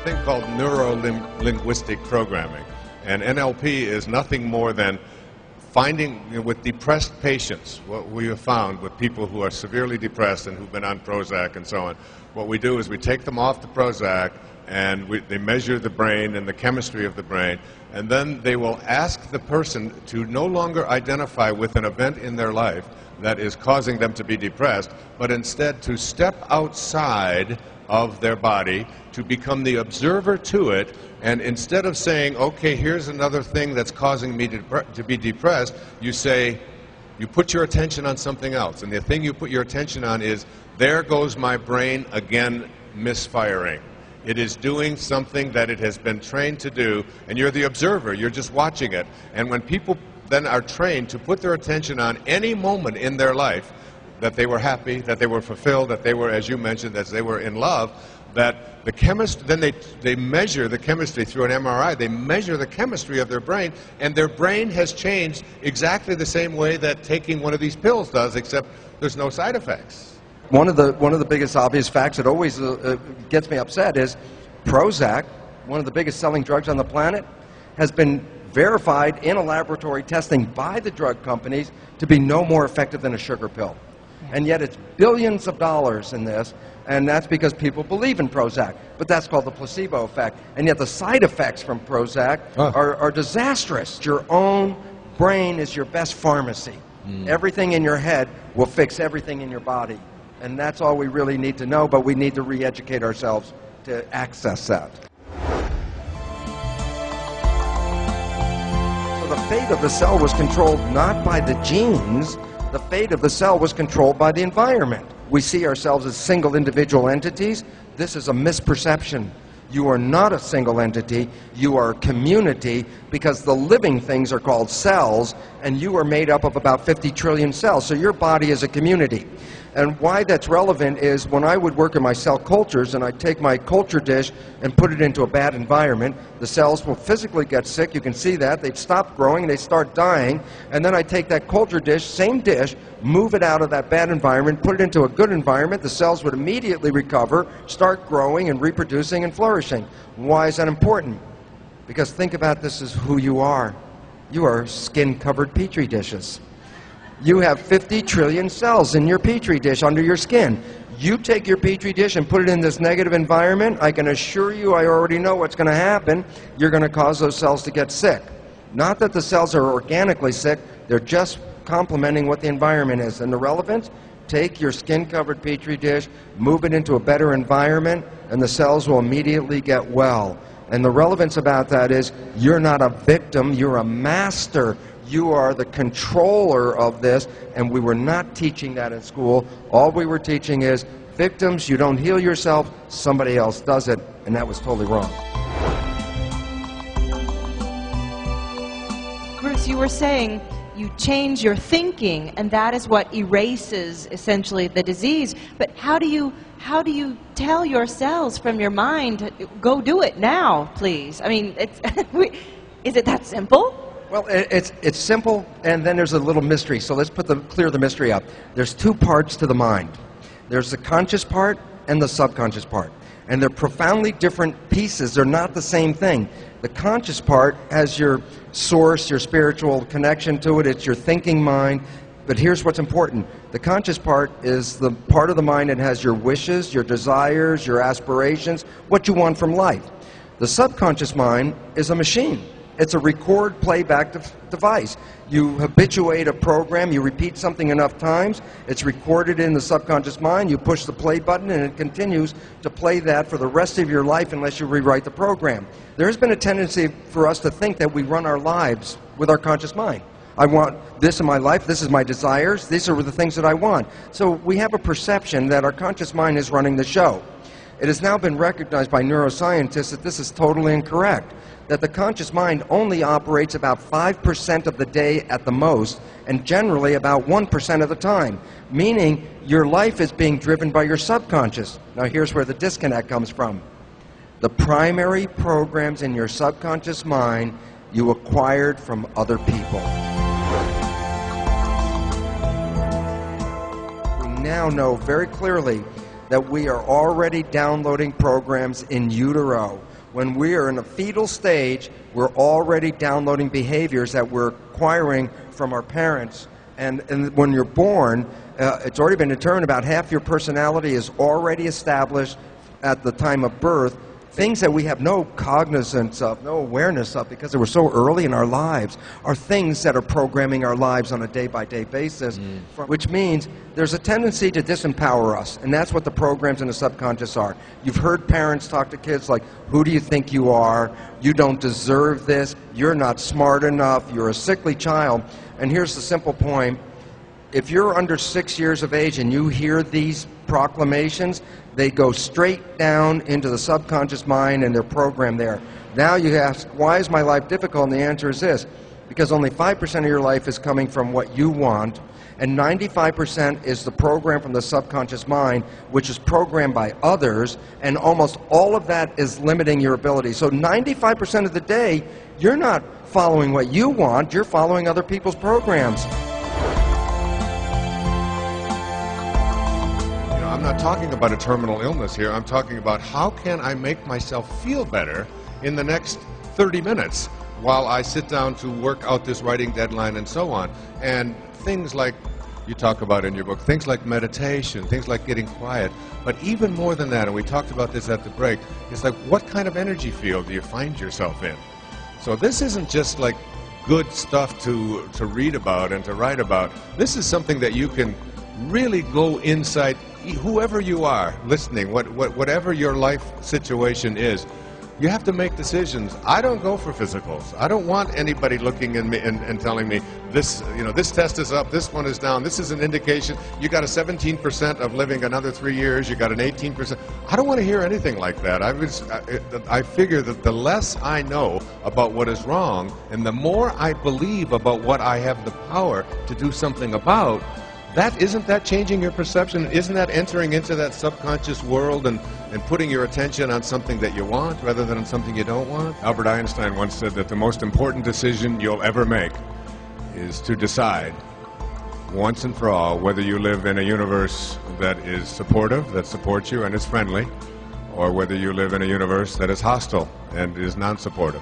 thing called neuro-linguistic programming. And NLP is nothing more than finding, with depressed patients, what we have found with people who are severely depressed and who've been on Prozac and so on, what we do is we take them off the Prozac and they measure the brain and the chemistry of the brain, and then they will ask the person to no longer identify with an event in their life that is causing them to be depressed, but instead to step outside of their body, to become the observer to it, and instead of saying, okay, here's another thing that's causing me to be depressed, you say, you put your attention on something else, and the thing you put your attention on is, there goes my brain again misfiring. It is doing something that it has been trained to do, and you're the observer, you're just watching it. And when people then are trained to put their attention on any moment in their life, that they were happy, that they were fulfilled, that they were, as you mentioned, that they were in love, that the chemist, then they measure the chemistry through an MRI, they measure the chemistry of their brain, and their brain has changed exactly the same way that taking one of these pills does, except there's no side effects. One of the biggest obvious facts that always gets me upset is Prozac, one of the biggest selling drugs on the planet, has been verified in a laboratory testing by the drug companies to be no more effective than a sugar pill. And yet it's billions of dollars in this, and that's because people believe in Prozac. But that's called the placebo effect. And yet the side effects from Prozac are disastrous. Your own brain is your best pharmacy. Everything in your head will fix everything in your body. And that's all we really need to know, but we need to re-educate ourselves to access that. So the fate of the cell was controlled not by the genes, the fate of the cell was controlled by the environment. We see ourselves as single individual entities. This is a misperception. You are not a single entity, you are a community, because the living things are called cells, and you are made up of about 50 trillion cells, so your body is a community. And why that's relevant is when I would work in my cell cultures and I'd take my culture dish and put it into a bad environment, the cells will physically get sick, you can see that, they'd stop growing, they start dying, and then I'd take that culture dish, same dish, move it out of that bad environment, put it into a good environment, the cells would immediately recover, start growing and reproducing and flourishing. Why is that important? Because think about this as who you are. You are skin-covered petri dishes. You have 50 trillion cells in your petri dish under your skin. You take your petri dish and put it in this negative environment, I can assure you, I already know what's going to happen. You're going to cause those cells to get sick. Not that the cells are organically sick, they're just complementing what the environment is. And the relevance? Take your skin-covered petri dish, move it into a better environment, and the cells will immediately get well. And the relevance about that is you're not a victim, you're a master. You are the controller of this, and we were not teaching that in school. All we were teaching is, victims, you don't heal yourself, somebody else does it, and that was totally wrong. Bruce, you were saying you change your thinking, and that is what erases, essentially, the disease. But how do you tell your cells from your mind, go do it now, please? I mean, is it that simple? Well, it's simple, and then there's a little mystery. So let's clear the mystery up. There's two parts to the mind. There's the conscious part and the subconscious part. And they're profoundly different pieces. They're not the same thing. The conscious part has your source, your spiritual connection to it. It's your thinking mind. But here's what's important. The conscious part is the part of the mind that has your wishes, your desires, your aspirations, what you want from life. The subconscious mind is a machine. It's a record playback device. You habituate a program, you repeat something enough times, it's recorded in the subconscious mind, you push the play button, and it continues to play that for the rest of your life unless you rewrite the program. There's been a tendency for us to think that we run our lives with our conscious mind. I want this in my life, this is my desires, these are the things that I want. So we have a perception that our conscious mind is running the show. It has now been recognized by neuroscientists that this is totally incorrect, that the conscious mind only operates about 5% of the day at the most, and generally about 1% of the time, meaning your life is being driven by your subconscious. Now here's where the disconnect comes from. The primary programs in your subconscious mind you acquired from other people. We now know very clearly that we are already downloading programs in utero. When we are in a fetal stage, we're already downloading behaviors that we're acquiring from our parents. And when you're born, it's already been determined about half your personality is already established at the time of birth. Things that we have no cognizance of, no awareness of, because they were so early in our lives, are things that are programming our lives on a day-by-day basis, which means there's a tendency to disempower us, and that's what the programs in the subconscious are. You've heard parents talk to kids like, who do you think you are? You don't deserve this. You're not smart enough. You're a sickly child. And here's the simple point. If you're under 6 years of age and you hear these proclamations, they go straight down into the subconscious mind and they're programmed there. Now you ask, why is my life difficult? And the answer is this: because only 5% of your life is coming from what you want, and 95% is the program from the subconscious mind, which is programmed by others, and almost all of that is limiting your ability. So 95% of the day, you're not following what you want, you're following other people's programs. I'm not talking about a terminal illness here. I'm talking about how can I make myself feel better in the next 30 minutes while I sit down to work out this writing deadline and so on. And things like you talk about in your book, things like meditation, things like getting quiet. But even more than that, and we talked about this at the break, it's like, what kind of energy field do you find yourself in? So this isn't just like good stuff to read about and to write about. This is something that you can really go inside, whoever you are listening, whatever your life situation is. You have to make decisions. I don't go for physicals. I don't want anybody looking at me and telling me this, this test is up, this one is down, this is an indication. You got a 17% of living another 3 years. You got an 18%. I don't want to hear anything like that. I figure that the less I know about what is wrong, and the more I believe about what I have the power to do something about, isn't that changing your perception? Isn't that entering into that subconscious world and putting your attention on something that you want rather than on something you don't want? Albert Einstein once said that the most important decision you'll ever make is to decide once and for all whether you live in a universe that is supportive, that supports you and is friendly, or whether you live in a universe that is hostile and is non-supportive.